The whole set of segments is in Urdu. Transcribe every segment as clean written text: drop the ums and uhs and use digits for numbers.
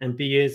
MPAs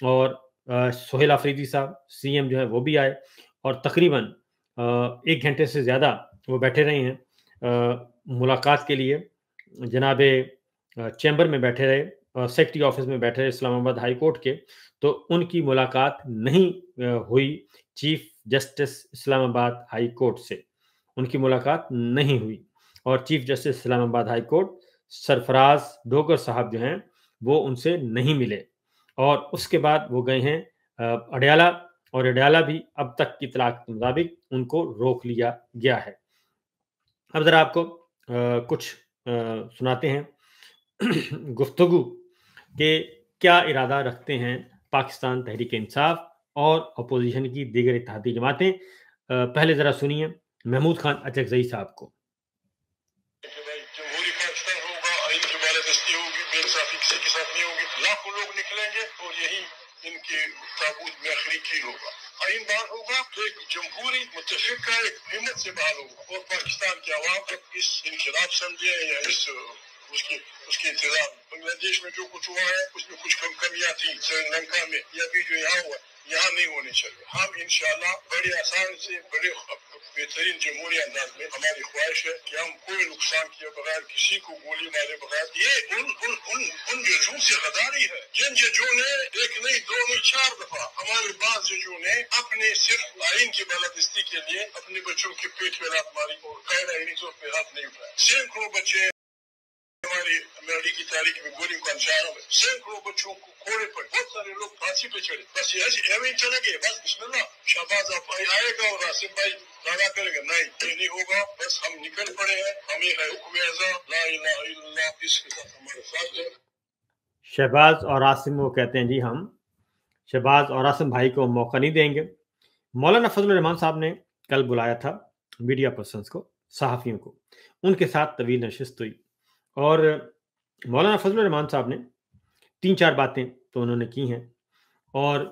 اور سہیل آفریدی صاحب CM جو ہے وہ بھی آئے اور تقریباً 1 گھنٹے سے زیادہ وہ بیٹھے رہے ہیں ملاقات کے لیے. جناب چیمبر میں بیٹھے رہے، سیکٹری آفس میں بیٹھے رہے اسلام آباد ہائی کورٹ کے. تو ان کی ملاقات نہیں ہوئی چیف جسٹس اسلام آباد ہائی کورٹ سے، ان کی ملاقات نہیں ہوئی. اور چیف جسٹس اسلام آباد ہائی کورٹ سرفراز ڈوگر صاحب جو ہیں وہ ان سے نہیں ملے. اور اس کے بعد وہ گئے ہیں اڈیالہ، اور اڈیالہ بھی اب تک کی اطلاع کے مطابق ان کو روک لیا گیا ہے. اب ذرا آپ کو کچھ سناتے ہیں گفتگو کہ کیا ارادہ رکھتے ہیں پاکستان تحریک انصاف اور اپوزیشن کی دیگر اتحادی جماعتیں. پہلے ذرا سنیے محمود خان اچکزئی صاحب کو. جمہوری پاکستان ہوگا، آئین کی بالادستی ہوگی، بے انصافی کسی کے ساتھ نہیں ہوگی، لاکھوں لوگ نکلیں گے اور یہی ان کے تابوت میں آخری کیل ہوگا. آئین بحال ہوگا تو ایک جمہوری متفقہ ایک ہمت سے بحال ہوگا اور پاکستان کے عوام اس انقلاب سمجھے یا اس کے انتظام. بنگلہ دیش میں جو کچھ ہوا ہے اس میں کچھ کمیاں تھیں، سری لنکا میں یا بھی جو یہاں ہوا یہاں نہیں ہونے چاہیے. ہم انشاءاللہ بڑے آسان سے بڑے بہترین جمہوری انداز میں ہماری خواہش ہے کہ ہم کوئی نقصان کیے بغیر، کسی کو گولی مارے بغیر، یہ ان ججوں سے غداری ہے جن ججوں نے ایک نہیں دو نہیں 4 دفعہ ہمارے بعض ججوں نے اپنے صرف آئین کی بالادستی کے لیے اپنے بچوں کے پیٹ پہ لات ماری اور غیر آئینی طور پہ ہاتھ نہیں اٹھایا. سینکڑوں بچے ہماری امریکی تاریخ میں گولیوں کا انجام ہے، سینکڑوں بچوں کو کوڑے پر، بہت سارے لوگ پھانسی پہ چڑھے. بس ایویں چلے گئے، بس بسم اللہ شہباز آپ آئے گا اور آصف بھائی دعویٰ کرے گا. نہیں، یہ نہیں ہوگا. بس ہم نکل پڑے ہیں، ہمیں ہے حکم اعزا لا الہ الا اللہ، اس کے ساتھ ہمارے ساتھ ہے. شہباز اور عاصم کو کہتے ہیں جی ہم شہباز اور عاصم بھائی کو موقع نہیں دیں گے. مولانا فضل الرحمان صاحب نے کل بلایا تھا میڈیا پرسنز کو، صحافیوں کو، ان کے ساتھ طویل نشست ہوئی اور مولانا فضل الرحمان صاحب نے 3-4 باتیں تو انہوں نے کی ہیں اور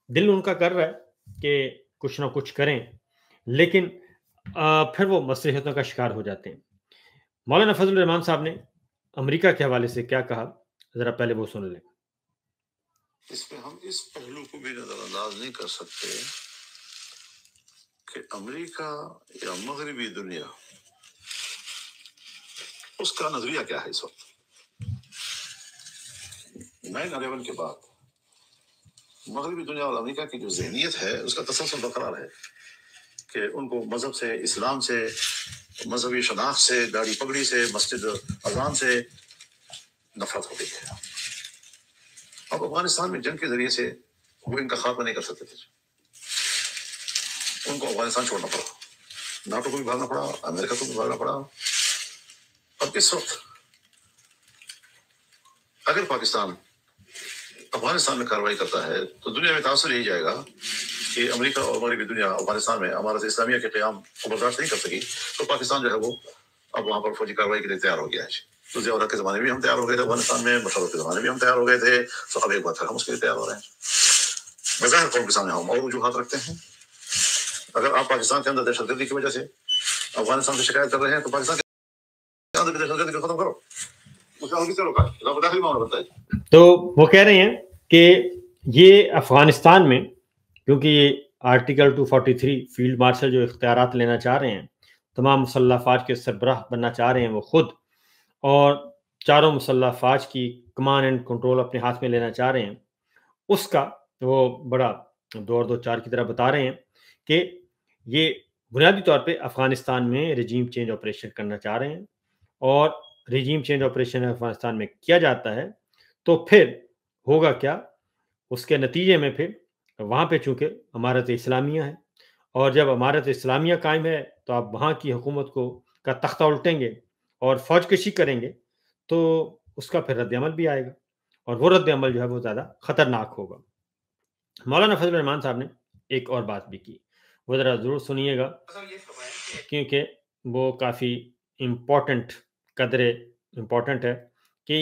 دل ان کا کر رہا ہے کہ کچھ نہ کچھ کریں، لیکن پھر وہ مصلحتوں کا شکار ہو جاتے ہیں. مولانا فضل الرحمان صاحب نے امریکہ کے حوالے سے کیا کہا، ذرا پہلے وہ سن لیں. اس میں ہم اس پہلو کو بھی نظر انداز نہیں کر سکتے کہ امریکہ یا مغربی دنیا اس کا نظریہ کیا ہے. اس وقت 9/11 کے بعد مغربی دنیا اور امریکہ کی جو ذہنیت ہے اس کا تسلسل برقرار ہے کہ ان کو مذہب سے، اسلام سے، مذہبی شناخت سے، داڑھی پگڑی سے، مسجد اذان سے نفرت ہو گئی ہے. اب افغانستان میں جنگ کے ذریعے سے وہ ان کا خاتمہ نہیں کر سکتے تھے، ان کو افغانستان چھوڑنا پڑا، ناٹو کو بھی بھاگنا پڑا، امریکہ کو بھی بھاگنا پڑا. اب اس وقت اگر پاکستان افغانستان میں کارروائی کرتا ہے تو دنیا میں تاثر یہی جائے گا کہ امریکہ اور مغربی دنیا افغانستان میں امارت اسلامیہ کے قیام کو برداشت نہیں کر سکی، تو پاکستان جو ہے وہ اب وہاں پر فوجی کارروائی کے لیے تیار ہو گیا ہے. تو ضیاء الحق کے زمانے میں ہم تیار ہو گئے تھے افغانستان میں، مشرف کے زمانے میں ہم تیار ہو گئے تھے، تو اب ایک بار پھر ہم اس کے لیے تیار ہو رہے ہیں. بظاہر قوم کے سامنے ہم اور وجوہات رکھتے ہیں. اگر آپ پاکستان کے اندر دہشت گردی کی وجہ سے افغانستان سے شکایت کر رہے ہیں تو پاکستان کے اندر دہشت گردی کو ختم کرو، اس کا کس طرح کا داخلی معاملہ بنتا ہے. تو وہ کہہ رہے ہیں کہ یہ افغانستان میں کیونکہ یہ آرٹیکل 243 فیلڈ مارشل جو اختیارات لینا چاہ رہے ہیں، تمام مسلح افواج کے سربراہ بننا چاہ رہے ہیں وہ خود، اور چاروں مسلح افواج کی کمان اینڈ کنٹرول اپنے ہاتھ میں لینا چاہ رہے ہیں، اس کا وہ بڑا 2 اور 2 4 کی طرح بتا رہے ہیں کہ یہ بنیادی طور پہ افغانستان میں رجیم چینج آپریشن کرنا چاہ رہے ہیں. اور رجیم چینج آپریشن افغانستان میں کیا جاتا ہے تو پھر ہوگا کیا، اس کے نتیجے میں پھر وہاں پہ چونکہ امارت اسلامیہ ہے، اور جب امارت اسلامیہ قائم ہے تو آپ وہاں کی حکومت کا تختہ الٹیں گے اور فوج کشی کریں گے تو اس کا پھر رد عمل بھی آئے گا، اور وہ رد عمل جو ہے وہ زیادہ خطرناک ہوگا. مولانا فضل الرحمان صاحب نے ایک اور بات بھی کی، وہ ذرا ضرور سنیے گا کیونکہ وہ کافی قدرے امپورٹنٹ ہے کہ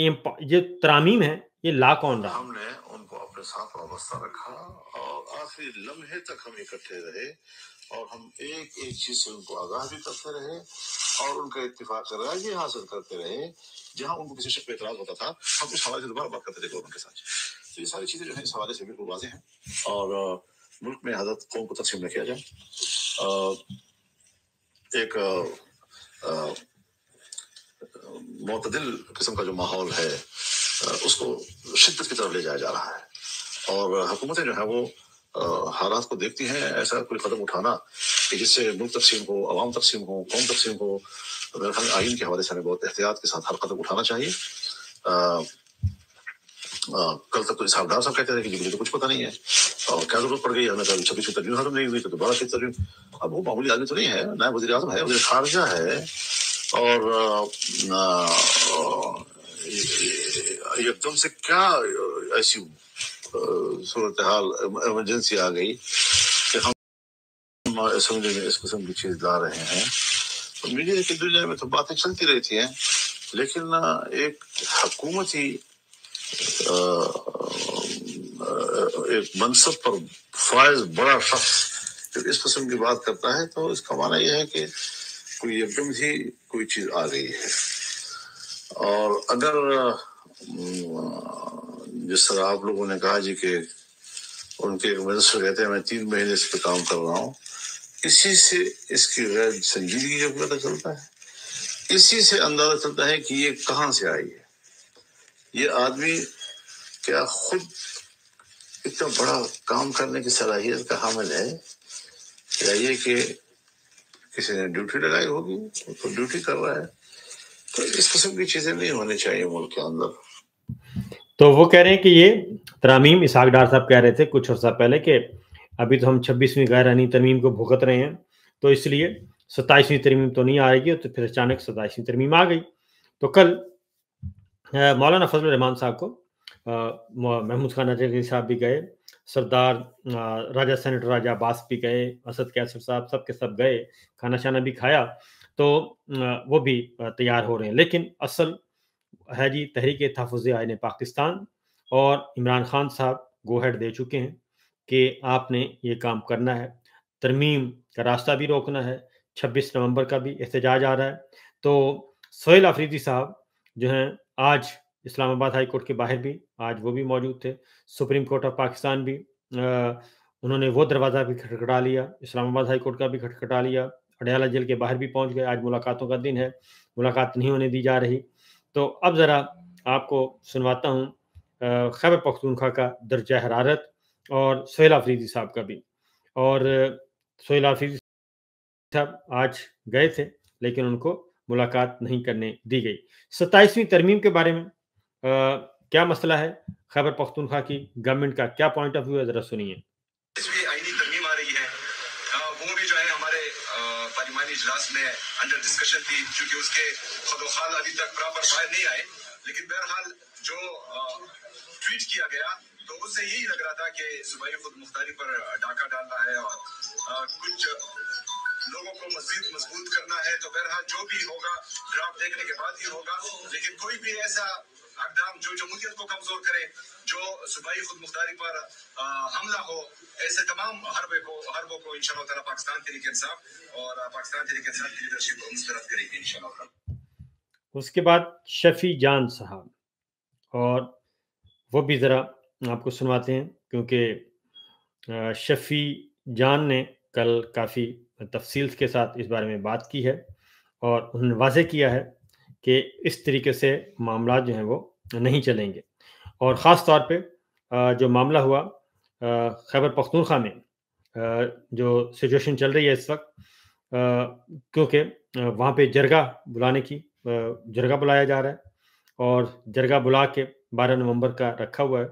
یہ ترامیم ہے، یہ لا کون رہا. ہم نے ان کو اپنے ساتھ وابستہ رکھا اور آخری لمحے تک ہم اکٹھے رہے اور ہم ایک ایک چیز سے ان کو آگاہ بھی کرتے رہے اور ان کا اتفاق رائے بھی حاصل کرتے رہے. جہاں ان کو کسی شک پہ اعتراض ہوتا تھا ہم اس حوالے سے دوبارہ بات کرتے تھے گورنمنٹ کے ساتھ تو یہ ساری چیزیں جو ہیں اس حوالے سے بالکل واضح ہیں، اور ملک میں حضرت قوم کو تقسیم نہ کیا جائے. ایک معتدل قسم کا جو ماحول ہے اس کو شدت کی طرف لے جایا جا رہا ہے، اور حکومتیں جو ہیں وہ حالات کو دیکھتی ہیں. ایسا کوئی قدم اٹھانا کہ جس سے ملک تقسیم ہو، عوام تقسیم ہو، قوم تقسیم ہو، میرے خیال میں آئین کے حوالے سے ہمیں بہت احتیاط کے ساتھ ہر قدم اٹھانا چاہیے. کل تک تو اسحاق ڈار صاحب کہتے تھے کہ مجھے تو کچھ پتہ نہیں ہے، اور کیا ضرورت پڑ گئی ہمیں، 26 ترمیم ختم نہیں ہوئی تو دوبارہ 6 ترمیم. اب وہ معمولی آدمی تو نہیں ہے، نائب وزیر اعظم ہے، وزیر خارجہ ہے، اور ایک دم سے کیا ایسی صورتحال ایمرجنسی آ گئی کہ ہم اسمبلی میں اس قسم کی چیز لا رہے ہیں. میڈیا کی دنیا میں تو باتیں چلتی رہتی ہیں، لیکن ایک حکومتی ایک منصب پر فائز بڑا شخص جب اس قسم کی بات کرتا ہے تو اس کا معنی یہ ہے کہ کوئی ایک دم ہی کوئی چیز آ گئی ہے. اور اگر جس طرح آپ لوگوں نے کہا جی کہ ان کے ایک منسٹر کہتے ہیں میں 3 مہینے اس پہ کام کر رہا ہوں، اسی سے اس کی غیر سنجیدگی کا پتہ چلتا ہے، اسی سے اندازہ چلتا ہے کہ یہ کہاں سے آئی ہے. یہ آدمی کیا خود اتنا بڑا کام کرنے کی صلاحیت کا حامل ہے، یا یہ کہ کسی نے ڈیوٹی لگائی ہوگی تو ڈیوٹی کر رہا ہے. تو اس قسم کی چیزیں نہیں ہونی چاہیے ملک کے اندر. تو وہ کہہ رہے ہیں کہ یہ ترامیم اسحاق ڈار صاحب کہہ رہے تھے کچھ عرصہ پہلے کہ ابھی تو ہم 26ویں غیر آئینی ترمیم کو بھگت رہے ہیں، تو اس لیے 27ویں ترمیم تو نہیں آئے گی، تو پھر اچانک 27ویں ترمیم آ گئی. تو کل مولانا فضل الرحمان صاحب کو محمود خان اجری صاحب بھی گئے، سردار راجہ سینیٹر راجہ عباس بھی گئے، اسد کیسر صاحب سب کے سب گئے، کھانا شانا بھی کھایا، تو وہ بھی تیار ہو رہے ہیں. لیکن اصل ہے جی تحریک تحفظ آئین پاکستان، اور عمران خان صاحب گو ہیڈ دے چکے ہیں کہ آپ نے یہ کام کرنا ہے، ترمیم کا راستہ بھی روکنا ہے. 26 نومبر کا بھی احتجاج آ رہا ہے. تو سہیل آفریدی صاحب جو ہیں آج اسلام آباد ہائی کورٹ کے باہر بھی آج وہ بھی موجود تھے، سپریم کورٹ آف پاکستان بھی انہوں نے وہ دروازہ بھی کھٹکھٹا لیا، اسلام آباد ہائی کورٹ کا بھی کھٹکھٹا لیا، اڈیالہ جیل کے باہر بھی پہنچ گئے. آج ملاقاتوں کا دن ہے، ملاقات نہیں ہونے دی جا رہی. تو اب ذرا آپ کو سنواتا ہوں خیبر پختونخوا کا درجہ حرارت اور سہیل آفریدی صاحب کا بھی. اور سہیل آفریدی صاحب آج گئے تھے لیکن ان کو ملاقات نہیں کرنے دی گئی. 27ویں ترمیم کے بارے میں کیا مسئلہ ہے، خیبر پختونخوا کی گورنمنٹ کا کیا پوائنٹ آف ویو ہے، ذرا سنیے. آئینی ترمیم آ رہی ہے، وہ بھی جو ہے ہمارے پارلیمانی اجلاس میں انڈر ڈسکشن تھی، کیونکہ اس کے خد و خال ابھی تک پراپر باہر نہیں آئے. لیکن بہرحال جو ٹویٹ کیا گیا تو اس سے یہی لگ رہا تھا کہ صوبائی خود مختاری پر ڈاکہ ڈالنا ہے اور کچھ لوگوں کو مزید مضبوط کرنا ہے. تو بہرحال جو بھی ہوگا ڈرافٹ دیکھنے کے بعد ہی ہوگا. لیکن کوئی بھی ایسا اقدام جو جمہوریت کو کمزور کرے، جو صوبائی خود مختاری پر حملہ ہو، ایسے تمام حربوں کو انشاءاللہ تعالی پاکستان تحریک انصاف اور پاکستان تحریک انصاف کی لیڈرشپ کو مسترد کرے گی انشاءاللہ. اس کے بعد شفیع جان صاحب، اور وہ بھی ذرا آپ کو سنواتے ہیں کیونکہ شفیع جان نے کل کافی تفصیل کے ساتھ اس بارے میں بات کی ہے، اور انہوں نے واضح کیا ہے کہ اس طریقے سے معاملات جو ہیں وہ نہیں چلیں گے. اور خاص طور پہ جو معاملہ ہوا خیبر پختونخوا میں جو سچویشن چل رہی ہے اس وقت، کیونکہ وہاں پہ جرگہ بلایا جا رہا ہے، اور جرگہ بلا کے 12 نومبر کا رکھا ہوا ہے،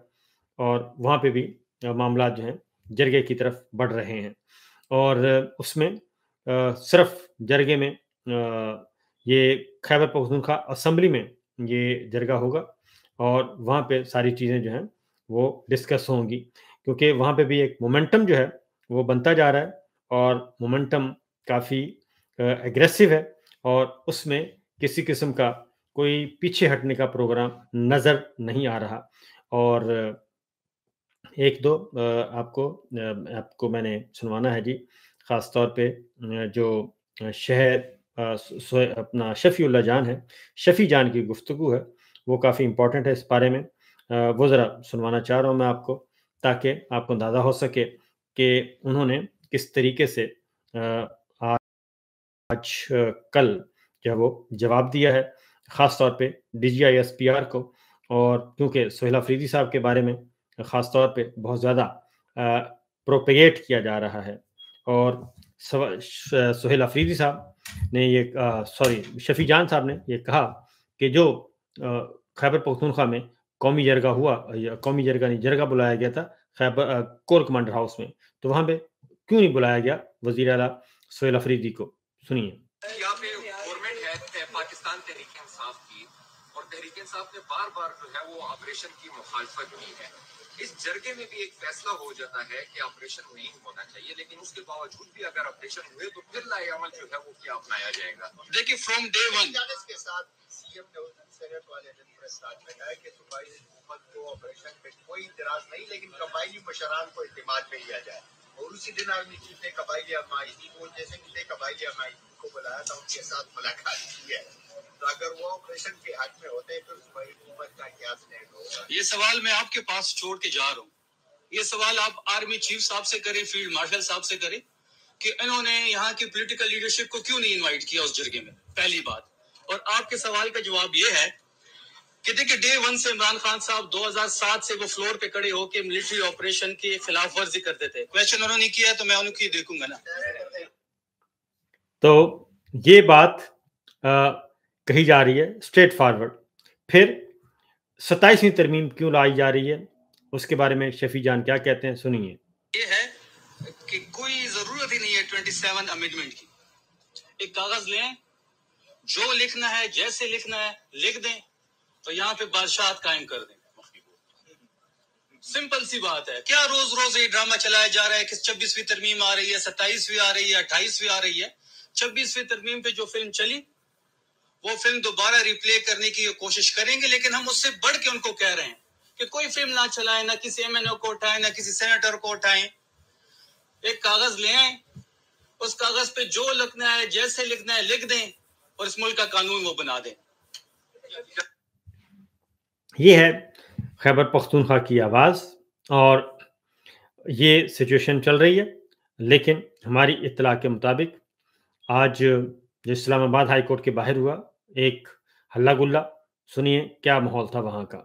اور وہاں پہ بھی معاملات جو ہیں جرگے کی طرف بڑھ رہے ہیں. اور اس میں صرف جرگے میں یہ خیبر پختونخوا اسمبلی میں یہ جرگہ ہوگا، اور وہاں پہ ساری چیزیں جو ہیں وہ ڈسکس ہوں گی، کیونکہ وہاں پہ بھی ایک مومنٹم جو ہے وہ بنتا جا رہا ہے، اور مومنٹم کافی ایگریسو ہے، اور اس میں کسی قسم کا کوئی پیچھے ہٹنے کا پروگرام نظر نہیں آ رہا. اور ایک دو آپ کو میں نے سنوانا ہے جی، خاص طور پہ جو اپنا شفیع اللہ جان ہے، شفیع جان کی گفتگو ہے، وہ کافی امپورٹنٹ ہے اس بارے میں. وہ ذرا سنوانا چاہ رہا ہوں میں آپ کو، تاکہ آپ کو اندازہ ہو سکے کہ انہوں نے کس طریقے سے آج کل جو ہے وہ جواب دیا ہے، خاص طور پہ D G I S P R کو، اور کیونکہ سہیل افریدی صاحب کے بارے میں خاص طور پہ بہت زیادہ پروپیگیٹ کیا جا رہا ہے، اور سہیل افریدی صاحب نے یہ شفیع جان صاحب نے یہ کہا کہ جو خیبر پختونخوا میں قومی جرگہ ہوا، یا قومی جرگہ نہیں، جرگہ بلایا گیا تھا خیبر کور کمانڈر ہاؤس میں، تو وہاں پہ کیوں نہیں بلایا گیا وزیر اعلیٰ سہیل افریدی کو؟ سنیے۔ یہاں پہ گورنمنٹ ہے پاکستان تحریک انصاف کی، اور تحریک انصاف نے بار بار جو ہے وہ آپریشن کی مخالفت کی ہے۔ اس جرگے میں بھی ایک فیصلہ ہو جاتا ہے کہ آپریشن نہیں ہونا چاہیے، لیکن اس کے باوجود بھی اگر آپریشن ہوئے تو پھر لائے عمل جو ہے وہ کیا اپنایا جائے گا۔ دیکھیے فرام ڈے ون کے ساتھ سی ایم نے سینٹ والے نے پریس کارڈ میں کہا کہ صوبائی حکومت کو آپریشن میں کوئی اعتراض نہیں، لیکن قبائلی مشران کو اعتماد میں لیا جائے، اور اسی دن آرمی چیف نے قبائلی ماہرین کو جیسے کہ قبائلی ماہرین کو بلایا تھا، ان کے ساتھ ملاقات کی ہے، تو اگر وہ آپریشن کے حق میں ہوتے ہیں پھر صوبائی حکومت کا کیا اسٹینڈ ہوگا؟ یہ سوال میں آپ کے پاس چھوڑ کے جا رہا ہوں، یہ سوال آپ آرمی چیف صاحب سے کریں، فیلڈ مارشل صاحب سے کریں کہ انہوں نے یہاں کی پولیٹیکل لیڈرشپ کو کیوں نہیں انوائٹ کیا اس جرگے میں، پہلی بات۔ اور آپ کے سوال کا جواب یہ ہے کہ دیکھیں ڈے ون سے عمران خان صاحب 2007 سے وہ فلور پہ کھڑے ہو کے ملٹری آپریشن کی خلاف ورزی کرتے تھے، کویشچن انہوں نے کیا تو میں ان کی دیکھوں گا نا۔ تو یہ بات کہی جا رہی ہے اسٹریٹ فارورڈ، پھر 27ویں ترمیم کیوں لائی جا رہی ہے، اس کے بارے میں شفیع جان کیا کہتے ہیں، سنیے۔ یہ ہے کہ کوئی ضرورت ہی نہیں ہے 27 امینڈمنٹ کی، ایک کاغذ لیں، جو لکھنا ہے جیسے لکھنا ہے لکھ دیں، تو یہاں پہ بادشاہت قائم کر دیں۔ سمپل سی بات ہے، کیا روز روز یہ ڈرامہ چلایا جا رہا ہے کہ 26ویں ترمیم آ رہی ہے، 27ویں آ رہی ہے، 28ویں آ رہی ہے۔ 26ویں ترمیم پہ جو فلم چلی وہ فلم دوبارہ ریپلے کرنے کی کوشش کریں گے، لیکن ہم اس سے بڑھ کے ان کو کہہ رہے ہیں کہ کوئی فلم نہ چلائیں، نہ کسی ایم این او کو اٹھائیں، نہ کسی سینیٹر کو اٹھائیں، ایک کاغذ لے آئیں، اس کاغذ پہ جو لکھنا ہے جیسے لکھنا ہے لکھ دیں، اور اس ملک کا قانون وہ بنا دیں۔ یہ ہے خیبر پختونخوا کی آواز، اور یہ سچویشن چل رہی ہے، لیکن ہماری اطلاع کے مطابق آج جو اسلام آباد ہائی کورٹ کے باہر ہوا ایک ہلہ گلہ، سنیے کیا ماحول تھا وہاں کا۔